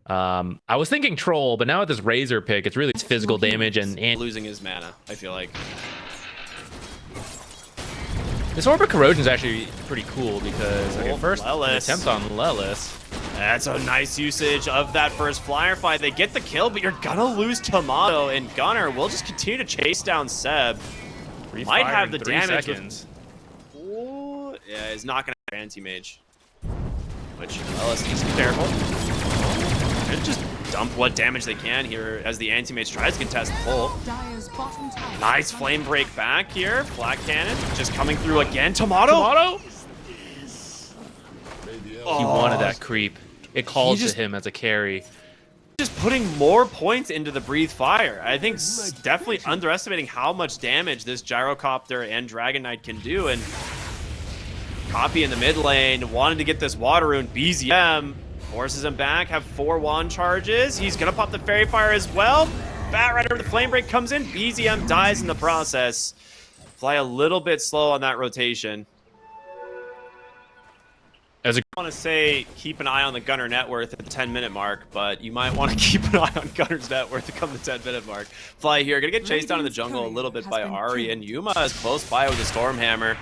I was thinking troll, but now with this razor pick, it's really physical damage and losing his mana, I feel like. this Orb of Corrosion is actually pretty cool because okay, first Lelis. attempt on Lelis. That's a nice usage of that first flyer fight. They get the kill, but you're gonna lose Tomato, and Gunnar will just continue to chase down Seb. Might have the damage. Ooh, yeah, he's not gonna have anti-mage. Which Lelis needs to be careful. And just dump what damage they can here as the anti-mage tries to contest the pull. Nice flame break back here. Black Cannon just coming through again. Tomato! He wanted that creep. It called to him as a carry. Just putting more points into the breathe fire. I think definitely underestimating how much damage this Gyrocopter and Dragon Knight can do. And Copy in the mid lane wanted to get this water rune. BZM forces him back, have 4 wand charges. He's gonna pop the fairy fire as well. Batrider with the flame break comes in. BZM dies in the process. Fly a little bit slow on that rotation. I want to say keep an eye on the Gunnar net worth at the 10-minute mark, but you might want to keep an eye on Gunnar's net worth to come the 10-minute mark. Fly here, gonna get chased down in the jungle a little bit by Ahri, and Yuma is close by with the Stormhammer.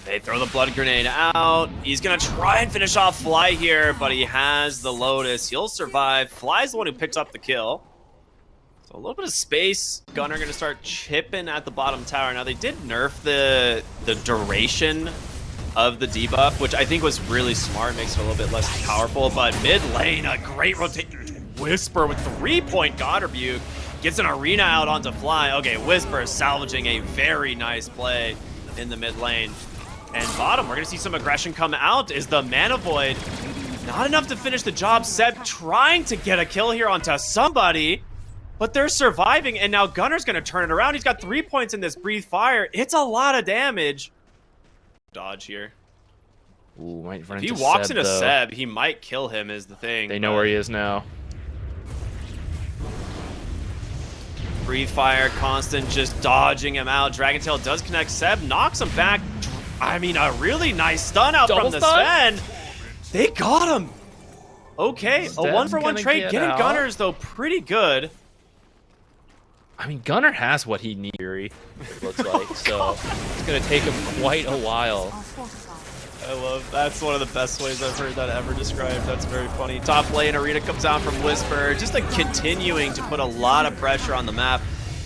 They throw the blood grenade out. He's gonna try and finish off Fly here, but he has the Lotus. He'll survive. Fly's the one who picks up the kill. So a little bit of space. Gunnar gonna start chipping at the bottom tower. Now they did nerf the duration of the debuff, which I think was really smart, makes it a little bit less powerful, but mid lane, a great rotation. Whisper with 3-point God Rebuke, gets an arena out onto Fly. Okay, Whisper salvaging a very nice play in the mid lane. And bottom, we're gonna see some aggression come out. Is the Mana Void not enough to finish the job? Seb trying to get a kill here onto somebody, but they're surviving, and now Gunnar's gonna turn it around. He's got 3 points in this Breathe Fire. It's a lot of damage. Dodge here. Ooh, might run if he into walks Seb, into though. Seb, he might kill him is the thing. They know where he is now. Breathe Fire, constant, just dodging him out. Dragontail does connect Seb, knocks him back. I mean, a really nice stun out from the Sven. They got him. Okay, a 1-for-1 trade. Getting Gunnars, though, pretty good. I mean, Gunnar has what he needs, it looks like, so it's going to take him quite a while. That's one of the best ways I've heard that ever described. That's very funny. Top lane, Arena comes out from Whisper, just continuing to put a lot of pressure on the map.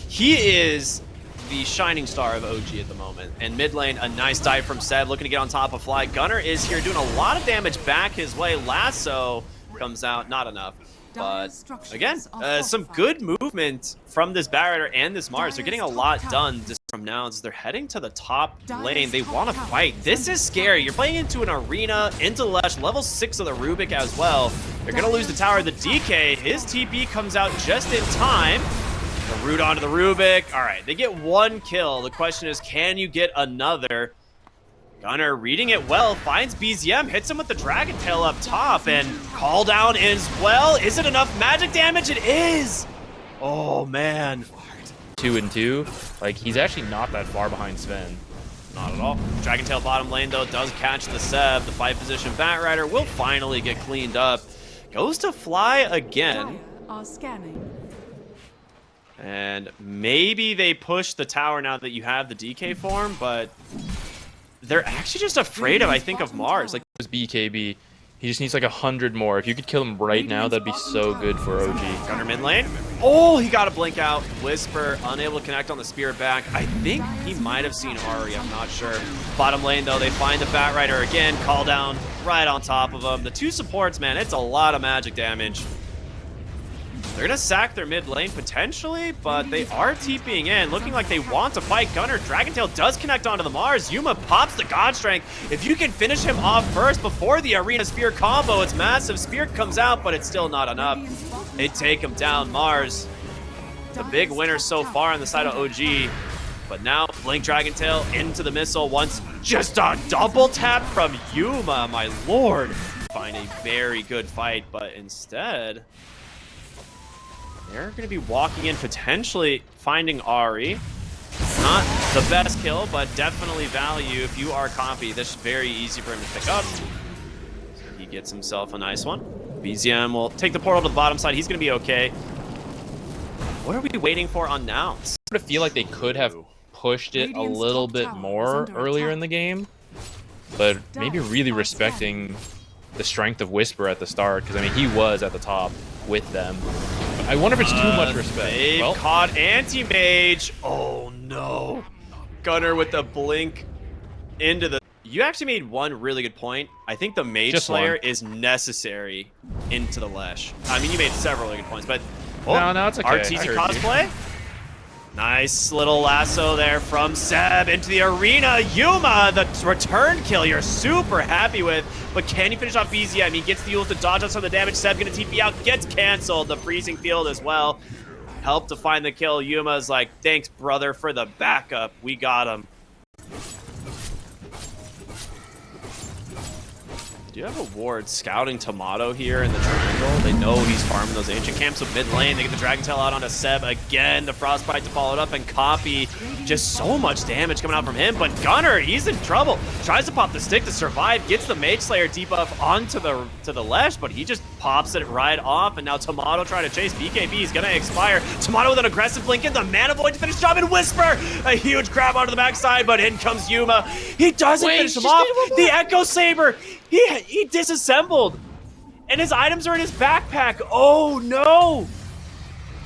He is the shining star of OG at the moment. And mid lane, a nice dive from Seb, looking to get on top of Fly. Gunnar is here doing a lot of damage back his way. Lasso comes out, not enough. But again, some good movement from this Batrider and this Mars. They're getting a lot done just from Nouns. They're heading to the top lane. They want to fight. This is scary. You're playing into an arena, into Lesh, level 6 of the Rubik as well. They're going to lose the tower. The DK, his TP comes out just in time. The root onto the Rubik. All right, they get 1 kill. The question is, can you get another? Gunnar reading it well, finds BZM, hits him with the Dragon Tail up top, and call down as well. Is it enough magic damage? It is! Oh, man. 2 and 2. Like, he's actually not that far behind Sven. Not at all. Dragon Tail bottom lane, though, does catch the Seb. The 5-position Batrider will finally get cleaned up. Goes to Fly again. And maybe they push the tower now that you have the DK form, but they're actually just afraid of, I think, of Mars. Like, this BKB, he just needs like 100 more. If you could kill him right now, that'd be so good for OG. Gunnar mid lane. Oh, he got a blink out. Whisper unable to connect on the spirit back. I think he might have seen Ahri, I'm not sure. Bottom lane, though, they find the Batrider again. Call down right on top of him. The 2 supports, man, it's a lot of magic damage. They're going to sack their mid lane potentially, but they are TPing in, looking like they want to fight Gunnar. Dragontail does connect onto the Mars. Yuma pops the God Strength. If you can finish him off first before the Arena Spear combo, it's massive. Spear comes out, but it's still not enough. They take him down. Mars, the big winner so far on the side of OG. But now, Blink Dragontail into the missile once. Just a double tap from Yuma, my lord. Find a very good fight, but instead they're going to be walking in, potentially finding Ahri. Not the best kill, but definitely value if you are Compy. This is very easy for him to pick up. So he gets himself a nice one. BZM will take the portal to the bottom side. He's going to be okay. What are we waiting for on Nouns? I sort of feel like they could have pushed it a little bit more earlier in the game, but maybe really respecting the strength of Whisper at the start, because I mean he was at the top with them. I wonder if it's too much respect. They've caught anti-mage. Oh no. Gunner with the blink into the... You actually made one really good point. I think the Mage Slayer is necessary into the Lesh. I mean, you made several really good points, but... Oh, no, it's okay. RTZ cosplay. Nice little lasso there from Seb into the arena. Yuma, the return kill you're super happy with. But can he finish off BZM? He gets the Yules to dodge on some of the damage. Seb gonna TP out, gets canceled. The freezing field as well. Help to find the kill. Yuma's like, thanks, brother, for the backup. We got him. Do you have a ward scouting Tomato here in the triangle? They know he's farming those ancient camps with mid lane. They get the Dragon Tail out onto Seb again. The Frostbite to follow it up and copy. Just so much damage coming out from him. But Gunner, he's in trouble. Tries to pop the stick to survive. Gets the Mage Slayer debuff onto the Lesh, but he just pops it right off. And now Tomato trying to chase BKB. He's gonna expire. Tomato with an aggressive blink in the Mana Void to finish the job, and Whisper a huge grab onto the backside, but in comes Yuma. He doesn't finish him off. The Echo Saber. He disassembled, and his items are in his backpack. Oh no!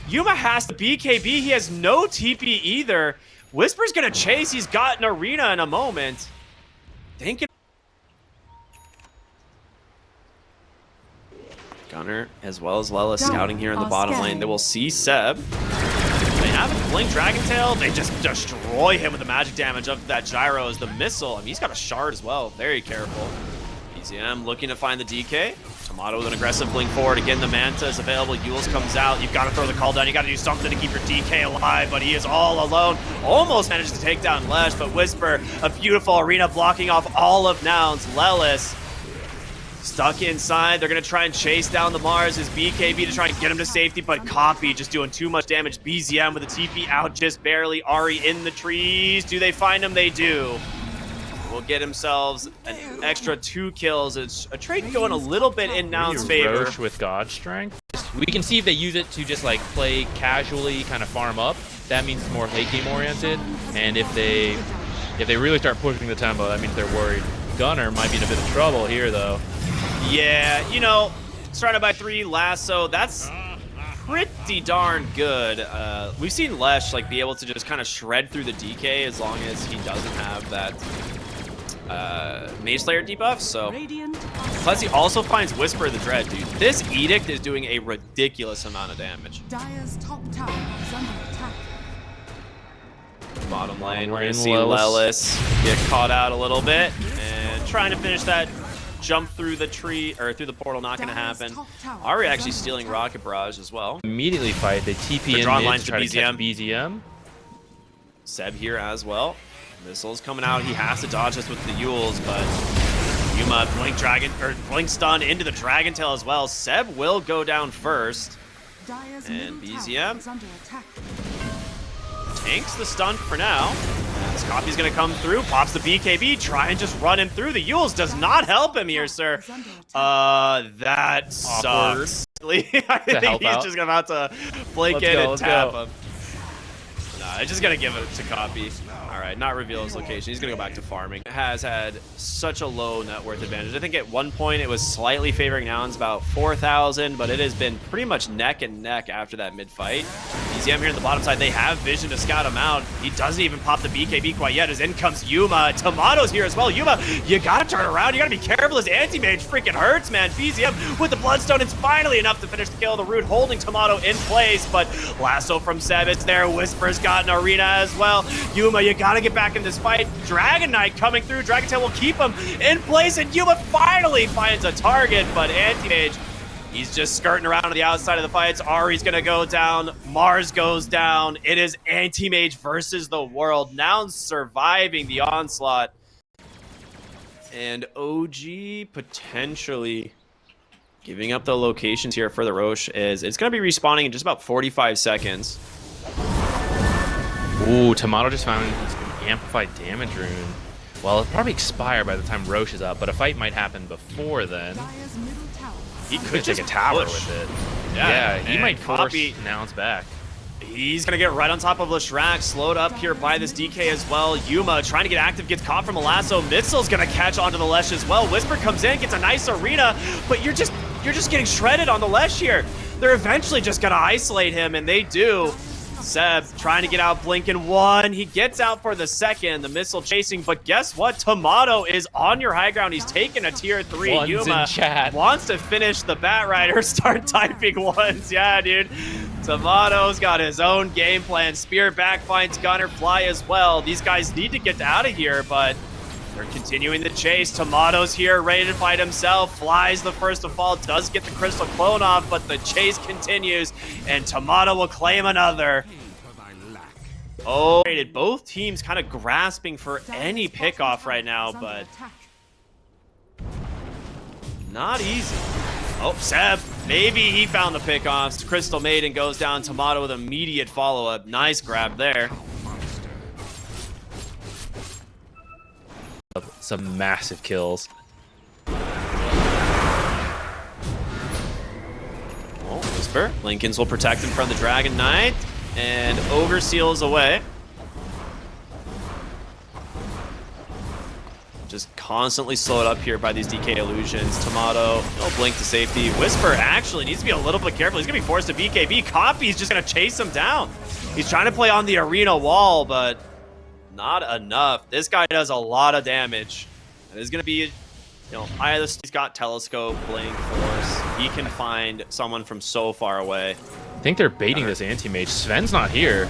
Yuma has the BKB. He has no TP either. Whisper's gonna chase. He's got an arena in a moment. Thinking. Gunner as well as Lela scouting here in the bottom lane. They will see Seb. They have a Blink Dragon Tail. They just destroy him with the magic damage of that gyro as the missile. I mean, he's got a shard as well. Very careful. BZM looking to find the DK. Tomato with an aggressive blink forward. Again, the Manta is available. Yules comes out. You've got to throw the call down. You got to do something to keep your DK alive, but he is all alone. Almost managed to take down Lesh, but Whisper, a beautiful arena blocking off all of Nouns. Lelis stuck inside. They're going to try and chase down the Mars. His BKB to try and get him to safety, but Copy just doing too much damage. BZM with a TP out just barely. Ari in the trees. Do they find him? They do. Will get themselves an extra 2 kills. It's a trade going a little bit in Nouns' favor. Roche with God Strength. We can see if they use it to just like play casually, kind of farm up. That means more late game oriented. And if they really start pushing the tempo, that means they're worried. Gunner might be in a bit of trouble here, though. Yeah, you know, surrounded by 3 lasso. That's pretty darn good. We've seen Lesh like be able to just kind of shred through the DK as long as he doesn't have that Mage Slayer debuff, so. Plus he also finds Whisper the Dread, dude. This Edict is doing a ridiculous amount of damage. Dire's top tower is under attack. Bottom lane, we're gonna see Lelis get caught out a little bit, and trying to finish that jump through the tree, or through the portal, not gonna happen. Ari actually stealing Rocket Barrage as well. Immediately fight, they TP in mid to try to catch BZM. Seb here as well. Missiles coming out. He has to dodge this with the Yules, but Yuma blink stun into the Dragon Tail as well. Seb will go down first. And BZM tanks the stun for now. As Copy's gonna come through, pops the BKB, try and just run him through. The Yules does not help him here, sir. That sucks. I think he's just about to blink in and tap him. Nah, I'm just gonna give it to Copy. All right, not reveal his location. He's gonna go back to farming. Has had such a low net worth advantage. I think at one point it was slightly favoring Nouns, about 4,000, but it has been pretty much neck and neck after that mid fight. BZM here on the bottom side. They have vision to scout him out. He doesn't even pop the BKB quite yet. As in comes Yuma. Tomato's here as well. Yuma, you gotta turn around. You gotta be careful. His anti-mage freaking hurts, man. BZM with the Bloodstone. It's finally enough to finish the kill. The Root holding Tomato in place, but lasso from Seb. It's there. Whisper's got an arena as well. Yuma, you gotta get back in this fight. Dragon Knight coming through. Dragon Tail will keep him in place, and Yuma finally finds a target, but anti-mage, he's just skirting around on the outside of the fights. Ari's gonna go down. Mars goes down. It is anti-mage versus the world. Nouns surviving the onslaught. And OG potentially giving up the locations here for the Roche. It's gonna be respawning in just about 45 seconds. Ooh, Tomato just found his amplified damage rune. Well, it'll probably expire by the time Roche is up, but a fight might happen before then. He could take just a tower push. with it. Yeah, he and might force Copy. Nouns back. He's going to get right on top of Leshrac, slowed up here by this DK as well. Yuma trying to get active, gets caught from a lasso. Mitzel's going to catch onto the Lesh as well. Whisper comes in, gets a nice arena, but you're just getting shredded on the Lesh here. They're eventually just going to isolate him, and they do. Seb trying to get out Blinken 1. He gets out for the second. The missile chasing, but guess what? Tomato is on your high ground. He's taking a tier 3. Ones Yuma in chat. wants to finish the Bat Rider. Start typing ones. Yeah, dude. Tomato's got his own game plan. Spear back finds Gunner, Fly as well. These guys need to get out of here, but they're continuing the chase. Tomato's here, ready to fight himself. Flies the first to fall, does get the crystal clone off, but the chase continues, and Tomato will claim another. Oh, both teams kind of grasping for any pickoff right now, but not easy. Oh, Seb, maybe he found the pickoffs. Crystal Maiden goes down. Tomato with immediate follow-up. Nice grab there. Some massive kills. Oh, Whisper. Lincolns will protect him from the Dragon Knight, and Ogre seals away. Just constantly slowed up here by these DK illusions. Tomato, no blink to safety. Whisper actually needs to be a little bit careful. He's gonna be forced to BKB. Copy's just gonna chase him down. He's trying to play on the arena wall, but not enough. This guy does a lot of damage. And there's gonna be, either he's got telescope, blink, force. He can find someone from so far away. I think they're baiting this anti-mage. Sven's not here.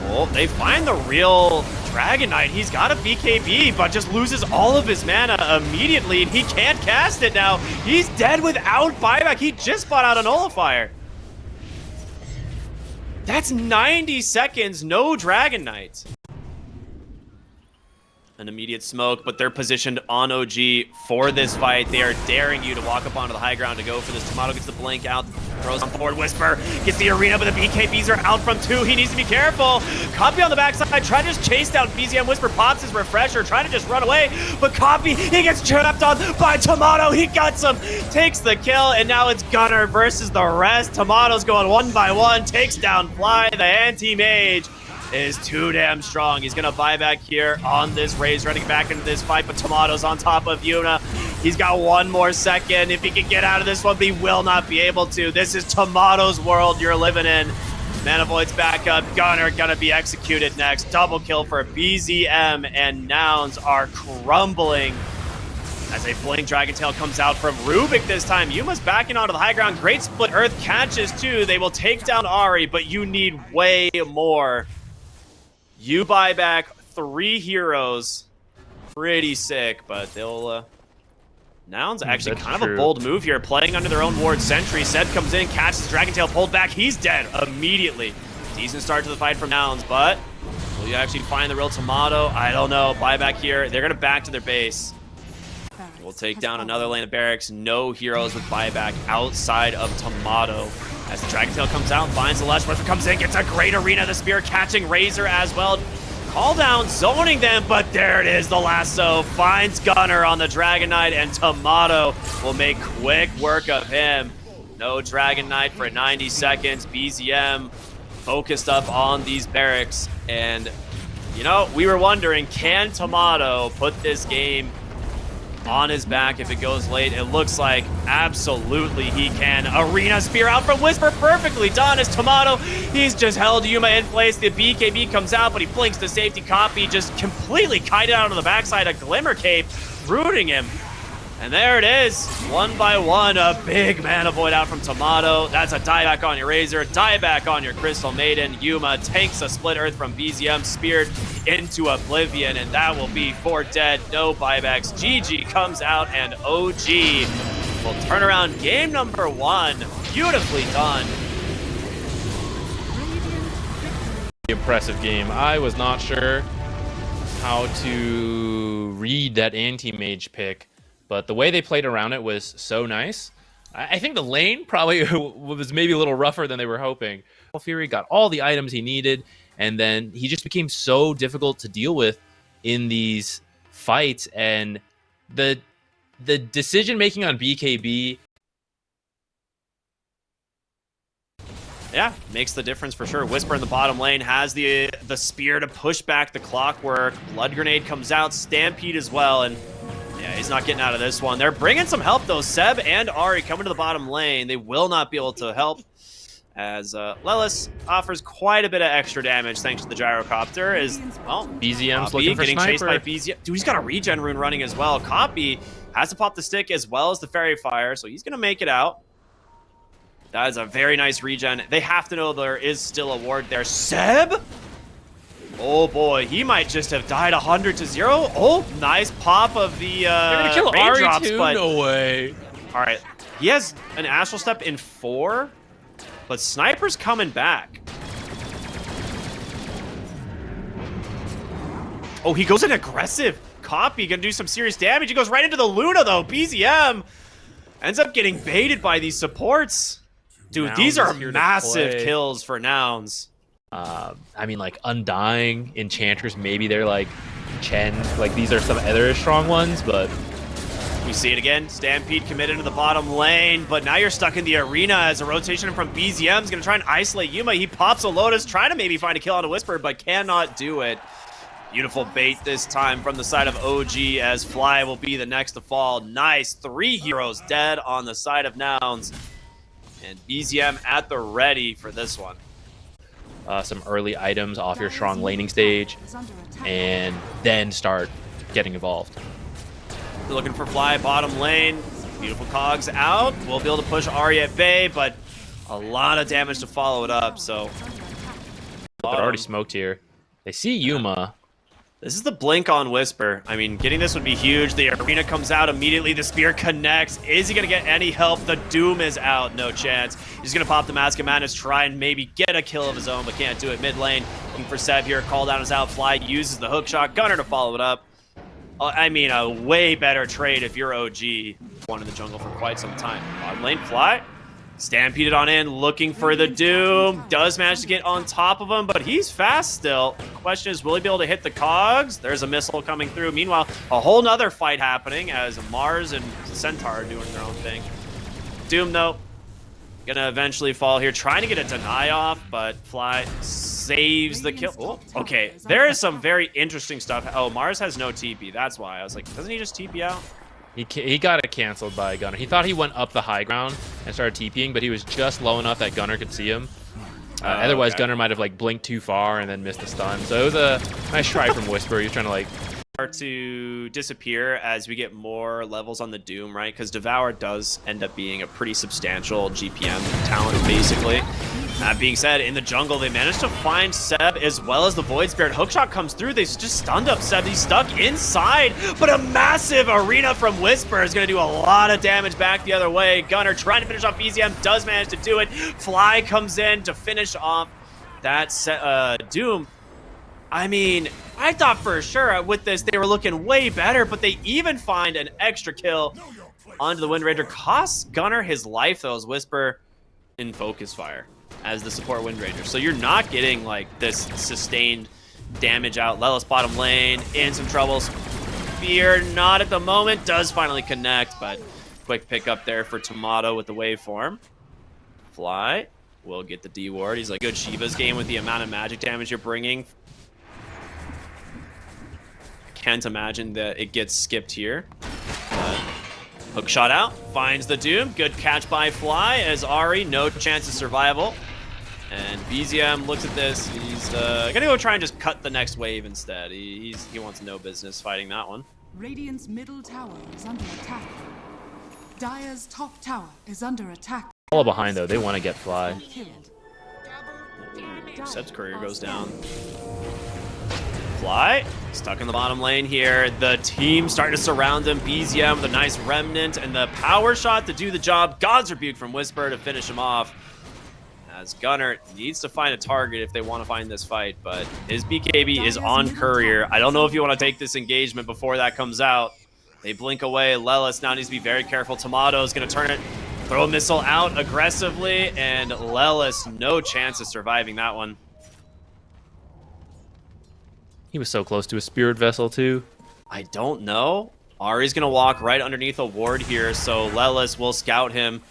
Well, they find the real Dragon Knight. He's got a BKB, but just loses all of his mana immediately, and he can't cast it now. He's dead without buyback. He just bought out a nullifier. That's 90 seconds, no Dragon Knight. An immediate smoke, but they're positioned on OG for this fight. They are daring you to walk up onto the high ground to go for this. Tomato gets the blink out, throws on forward. Whisper gets the arena, but the BKBs are out from 2. He needs to be careful. Copy on the backside, try to just chase down BZM. Whisper pops his refresher, trying to just run away, but Copy, he gets trapped on by Tomato. He guts him, takes the kill, and now it's Gunner versus the rest. Tomato's going 1 by 1, takes down Fly, the anti-mage. Is too damn strong. He's gonna buy back here on this raise, running back into this fight, but Tomato's on top of Yuna. He's got 1 more second if he can get out of this one, but he will not be able to. This is Tomato's world you're living in. Mana Void's back up. Gunner gonna be executed next. Double kill for BZM, and Nouns are crumbling as a Blink Dragon Tail comes out from Rubik this time. Yuma's backing onto the high ground. Great split Earth catches too. They will take down Ari, but you need way more. You buy back 3 heroes. Pretty sick, but they'll... Nouns actually That's kind of true. a bold move here, playing under their own ward sentry. Seb comes in, catches Dragon Tail, pulled back. He's dead immediately. Decent start to the fight from Nouns, but will you actually find the real Tomato? I don't know. Buyback here. They're going to back to their base. We'll take down another lane of barracks. No heroes with buyback outside of Tomato. As the Dragon Tail comes out, finds the Lush. Whisper comes in, gets a great arena. The Spear catching Razor as well. Call down, zoning them, but there it is. The lasso finds Gunner on the Dragon Knight, and Tomato will make quick work of him. No Dragon Knight for 90 seconds. BZM focused up on these barracks. And, we were wondering, can Tomato put this game on his back if it goes late? It looks like absolutely he can. Arena Spear out from Whisper, perfectly done as Tomato. He's just held Yuma in place. The BKB comes out, but he blinks the safety. Copy just completely kited out on the backside. A Glimmer Cape rooting him. And there it is, 1 by 1, a big Mana Void out from Tomato. That's a dieback on your Razor, dieback on your Crystal Maiden. Yuma takes a Split Earth from BZM, speared into Oblivion, and that will be 4 dead, no buybacks. GG comes out, and OG will turn around game number 1. Beautifully done. Impressive game. I was not sure how to read that anti-mage pick, but the way they played around it was so nice. I think the lane probably was maybe a little rougher than they were hoping. Fury got all the items he needed, and then he just became so difficult to deal with in these fights. And the decision making on BKB yeah, makes the difference for sure. Whisper in the bottom lane has the spear to push back the clockwork. Blood Grenade comes out, Stampede as well, and yeah, he's not getting out of this one. They're bringing some help, though. Seb and Ari coming to the bottom lane. They will not be able to help, as Lelis offers quite a bit of extra damage thanks to the gyrocopter. As well, BZM's looking for getting sniper. chased by BZM. Dude, he's got a regen rune running as well. Copy has to pop the stick as well as the fairy fire, so he's gonna make it out. That is a very nice regen. They have to know there is still a ward there. Seb? Oh boy, he might just have died 100 to 0. Oh, nice pop of the They're gonna kill Ari raindrops, too? but No way. all right, he has an Astral Step in 4, but Sniper's coming back. Oh, he goes in aggressive. Copy, gonna do some serious damage. He goes right into the Luna, though. BZM ends up getting baited by these supports. Dude, Nouns these are is here to massive play. kills for Nouns. I mean, like, Undying, Enchantress, maybe they're, like, Chen. Like, these are some other strong ones, but... We see it again. Stampede committed to the bottom lane, but now you're stuck in the arena as a rotation from BZM is going to try and isolate Yuma. He pops a Lotus, trying to maybe find a kill on a Whisper, but cannot do it. Beautiful bait this time from the side of OG, as Fly will be the next to fall. Nice. 3 heroes dead on the side of Nouns. And BZM at the ready for this one. Some early items off your strong laning stage, and then start getting involved. They're looking for Fly bottom lane. Beautiful cogs out. We'll be able to push Ari at bay, but a lot of damage to follow it up, so... But they're already smoked here. They see Yuma. This is the blink on Whisper. I mean, getting this would be huge. The arena comes out immediately. The spear connects. Is he going to get any help? The Doom is out. No chance. He's going to pop the Mask of Madness, try and maybe get a kill of his own, but can't do it. Mid lane, looking for Seb here. Call down is out. Fly uses the hook shot. Gunner to follow it up. I mean, a way better trade if you're OG. One in the jungle for quite some time. Bottom lane, Fly. Stampeded on in, looking for the Doom. Does manage to get on top of him, but he's fast still. Question is, will he be able to hit the cogs? There's a missile coming through. Meanwhile, a whole nother fight happening as Mars and Centaur are doing their own thing. Doom, though, gonna eventually fall here. Trying to get a deny off, but Fly saves the kill. Oh, okay, there is some very interesting stuff. Oh, Mars has no TP. That's why. I was like, doesn't he just TP out? He got it canceled by Gunner. He thought he went up the high ground and started TPing, but he was just low enough that Gunner could see him. Otherwise, okay. Gunner might have like blinked too far and then missed the stun. So it was a nice try from Whisper. He was trying to like... Start to disappear as we get more levels on the Doom, right? Because Devour does end up being a pretty substantial GPM talent, basically. That being said, in the jungle, they managed to find Seb as well as the Void Spirit. Hookshot comes through. They just stunned up Seb. He's stuck inside, but a massive arena from Whisper is going to do a lot of damage back the other way. Gunner trying to finish off BZM, does manage to do it. Fly comes in to finish off that Doom. I mean, I thought for sure with this they were looking way better, but they even find an extra kill onto the Wind Ranger. Costs Gunner his life, though, as Whisper in Focus Fire as the support Wind Ranger. So you're not getting like this sustained damage out. Lelis bottom lane in some trouble. Spear not at the moment. Does finally connect, but quick pick up there for Tomato with the waveform. Fly will get the D ward. He's like, good Shiva's game with the amount of magic damage you're bringing. Can't imagine that it gets skipped here. Hook shot out, finds the Doom. Good catch by Fly as Ari, no chance of survival. And BZM looks at this. He's gonna go try and just cut the next wave instead. He wants no business fighting that one. Radiant's middle tower is under attack. Dire's top tower is under attack. All behind though, they want to get Fly. Killed. Seb's courier goes down. Fly, stuck in the bottom lane here. The team starting to surround him. BZM with a nice remnant and the power shot to do the job. God's Rebuke from Whisper to finish him off. As Gunner needs to find a target if they want to find this fight, but his BKB is on Courier. I don't know if you want to take this engagement before that comes out. They blink away. Lelis now needs to be very careful. Tomato is going to turn it, throw a missile out aggressively, and Lelis, no chance of surviving that one. He was so close to a Spirit Vessel too. I don't know. Ari's going to walk right underneath a ward here, so Lelis will scout him.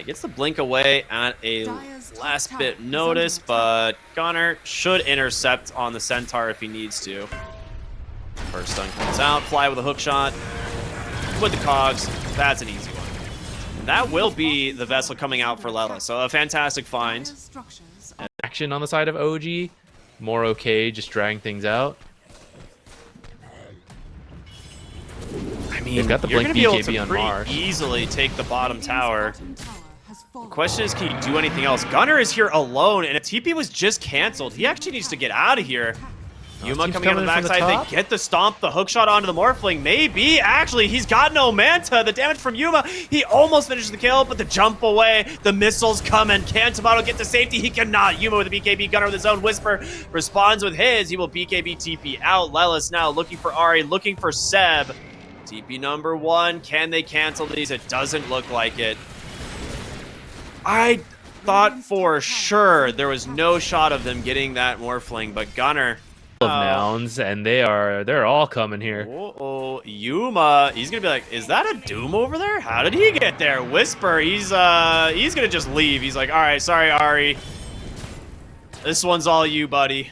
Gets the blink away at a last bit notice, but Gunnar should intercept on the Centaur if he needs to. First stun comes out, fly with a hook shot. With the cogs, that's an easy one. That will be the vessel coming out for Lela, so a fantastic find. Action on the side of OG, more okay, just dragging things out. I mean, they've got the you're blink going to be BKB able on to pretty Mars. easily take the bottom tower. The question is, can you do anything else? Gunnar is here alone, and if TP was just canceled, he actually needs to get out of here. Yuma coming out of the backside, they get the stomp, the hook shot onto the Morphling, maybe. Actually, he's got no Manta. The damage from Yuma, he almost finishes the kill, but the jump away, the missiles coming. Can Tomato get to safety? He cannot. Yuma with the BKB, Gunnar with his own Whisper, responds with his. He will BKB TP out. Lelis now looking for Ari, looking for Seb. TP number 1, can they cancel these? It doesn't look like it. I thought for sure there was no shot of them getting that Morphling, but Gunnar... Of Nouns, and they're all coming here. Uh-oh, Yuma, he's gonna be like, is that a Doom over there? How did he get there? Whisper, he's gonna just leave. He's like, all right, sorry, Ari. This one's all you, buddy.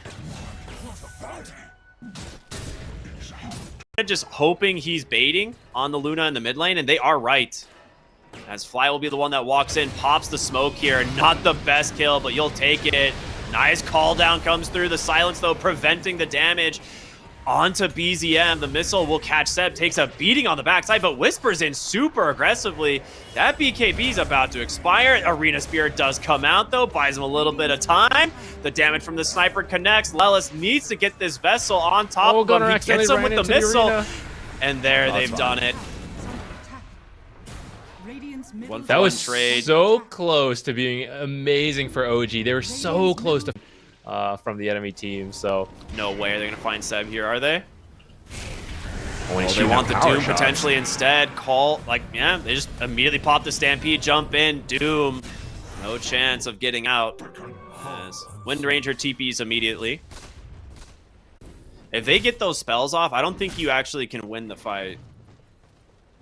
Just hoping he's baiting on the Luna in the mid lane, and they are right. As Fly will be the one that walks in, pops the smoke here. Not the best kill, but you'll take it. Nice call down comes through. The silence, though, preventing the damage onto BZM. The missile will catch Seb, takes a beating on the backside, but Whispers in super aggressively. That BKB's about to expire. Arena Spirit does come out, though, buys him a little bit of time. The damage from the sniper connects. Lelis needs to get this vessel on top of him. He gets him with the missile. And there, they've done it. That was so close to being amazing for OG. They were so close to from the enemy team, so... No way they're going to find Seb here, are they? Well, they want the Doom potentially instead. Call, like, yeah, they just immediately pop the Stampede, jump in, Doom. No chance of getting out. As Wind Ranger TPs immediately. If they get those spells off, I don't think you actually can win the fight.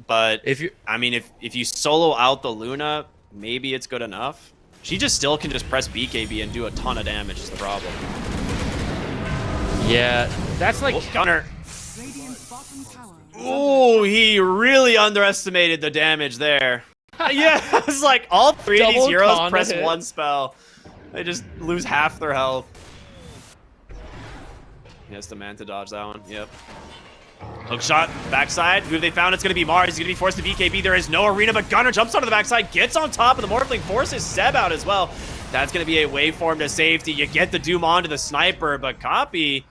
But if you, I mean, if you solo out the Luna, maybe it's good enough. She just still can just press BKB and do a ton of damage is the problem. Yeah, that's like... Gunnar. Ooh, he really underestimated the damage there. Yeah, it's like all three of these heroes press one spell. They just lose half their health. He has the man to dodge that one. Yep. Hook shot, backside. Who have they found? It's going to be Mars. He's going to be forced to BKB. There is no arena, but Gunnar jumps onto the backside, gets on top of the Morphling, forces Seb out as well. That's going to be a waveform to safety. You get the Doom onto the sniper, but Copy,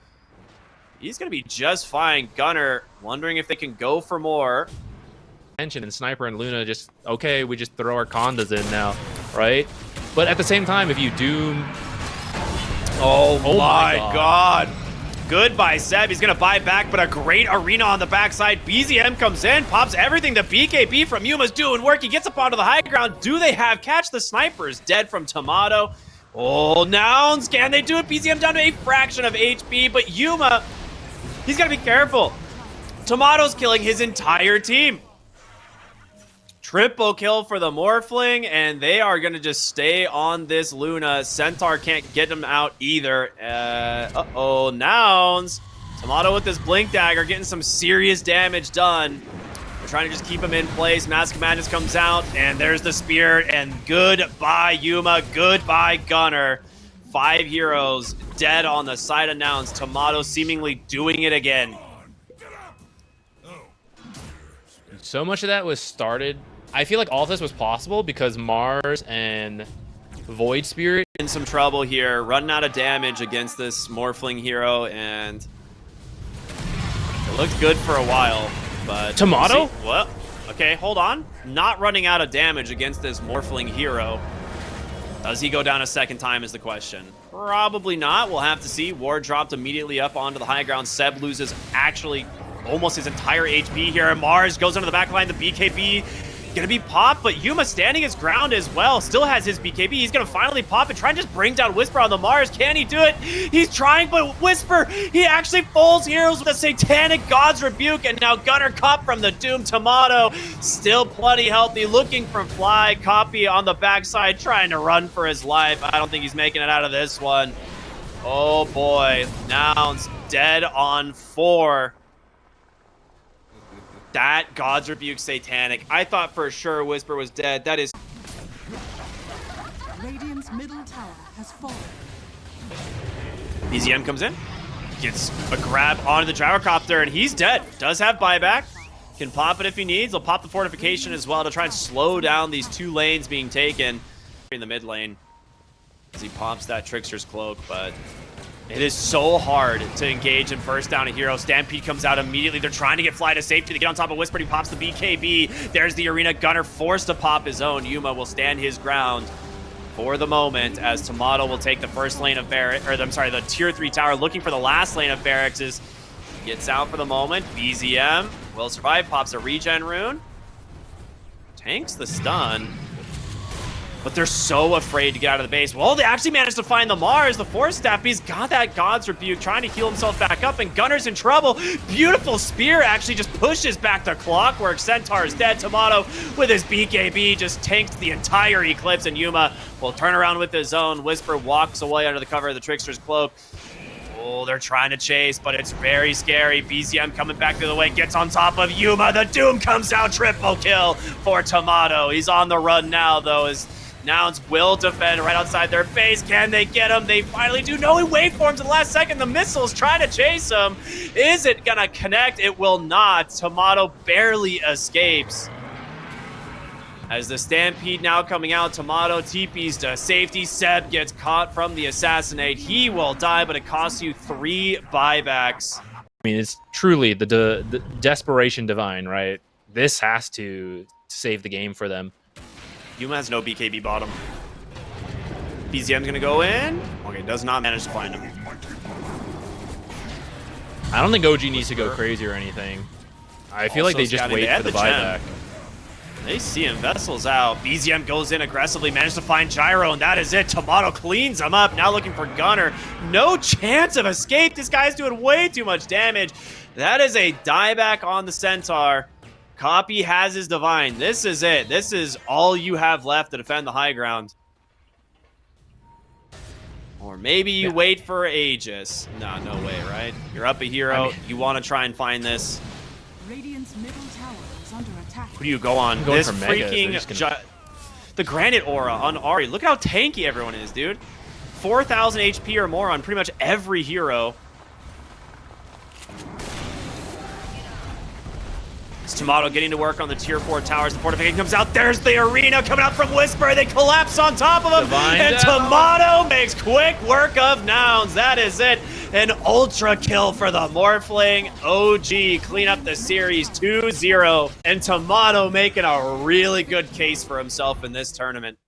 he's going to be just fine. Gunnar wondering if they can go for more. And Sniper and Luna just, okay, we just throw our condas in now, right? But at the same time, if you Doom... Oh my god. Good by Seb. He's going to buy back, but a great arena on the backside. BZM comes in, pops everything. The BKB from Yuma's doing work. He gets up onto the high ground. Do they have catch? The snipers dead from Tomato. Oh, Nouns. Can they do it? BZM down to a fraction of HP, but Yuma, he's got to be careful. Tomato's killing his entire team. Triple kill for the Morphling, and they are going to just stay on this Luna. Centaur can't get him out either. Uh-oh, Nouns. Tomato with this Blink Dagger getting some serious damage done. They're trying to just keep him in place. Mask of Madness comes out, and there's the Spear, and goodbye, Yuma. Goodbye, Gunnar. 5 heroes dead on the side of Nouns. Tomato seemingly doing it again. So much of that was started... I feel like all of this was possible because Mars and Void Spirit in some trouble here, running out of damage against this Morphling hero, and it looked good for a while, but... Tomato? What? Okay, hold on. Not running out of damage against this Morphling hero. Does he go down a second time is the question. Probably not. We'll have to see. Ward dropped immediately up onto the high ground. Seb loses actually almost his entire HP here. Mars goes under the back line. The BKB gonna be popped, but Yuma standing his ground as well. Still has his BKB. He's gonna finally pop and try and just bring down Whisper on the Mars. Can he do it? He's trying, but Whisper, he actually falls heroes with a Satanic God's Rebuke, and now Gunner caught from the Doom. Tomato still plenty healthy, looking for Fly. Copy on the backside, trying to run for his life. I don't think he's making it out of this one. Oh boy, Nouns dead on 4. That God's Rebuke Satanic. I thought for sure Whisper was dead. That is... Radiant's middle tower has fallen. BZM comes in. Gets a grab onto the gyrocopter, and he's dead. Does have buyback. Can pop it if he needs. He'll pop the fortification as well to try and slow down these 2 lanes being taken in the mid lane as he pops that Trickster's Cloak, but it is so hard to engage and burst down a hero. Stampede comes out immediately. They're trying to get Fly to safety. They get on top of Whisper. He pops the BKB. There's the arena. Gunner forced to pop his own. Yuma will stand his ground for the moment as Tomato will take the first lane of Barracks, or I'm sorry, the tier 3 tower, looking for the last lane of Barracks. Gets out for the moment. BZM will survive. Pops a regen rune. Tanks the stun. But they're so afraid to get out of the base. Well, they actually managed to find the Mars. The Force Staff, he's got that God's Rebuke, trying to heal himself back up, and Gunner's in trouble. Beautiful Spear actually just pushes back the Clockwork. Centaur's dead. Tomato with his BKB just tanks the entire Eclipse, and Yuma will turn around with his own. Whisper walks away under the cover of the Trickster's Cloak. Oh, they're trying to chase, but it's very scary. BZM coming back to the way, gets on top of Yuma. The Doom comes out, triple kill for Tomato. He's on the run now, though, as Nouns will defend right outside their base. Can they get him? They finally do. No, he waveforms at the last second. The missile's trying to chase him. Is it gonna connect? It will not. Tomato barely escapes. As the Stampede now coming out, Tomato TPs to safety. Seb gets caught from the Assassinate. He will die, but it costs you 3 buybacks. I mean, it's truly the desperation divine, right? This has to save the game for them. Yuma has no BKB bottom. BZM's gonna go in. Okay, does not manage to find him. I don't think OG needs to go crazy or anything. I feel like they just wait for the buyback. They see him. Vessel's out. BZM goes in aggressively, managed to find Gyro, and that is it. Tomato cleans him up. Now looking for Gunner. No chance of escape. This guy's doing way too much damage. That is a dieback on the Centaur. Copy has his Divine. This is it. This is all you have left to defend the high ground. Or maybe you wait for Aegis. Nah, no way, right? You're up a hero. You want to try and find this. Radiant's middle tower is under attack. Who do you go on? Going This for Megas. freaking... The Granite Aura on Ahri. Look how tanky everyone is, dude. 4,000 HP or more on pretty much every hero. It's Tomato getting to work on the tier 4 towers. The fortification comes out. There's the arena coming out from Whisper. They collapse on top of him. Divine and down. Tomato makes quick work of Nouns. That is it. An ultra kill for the Morphling. OG clean up the series 2-0. And Tomato making a really good case for himself in this tournament.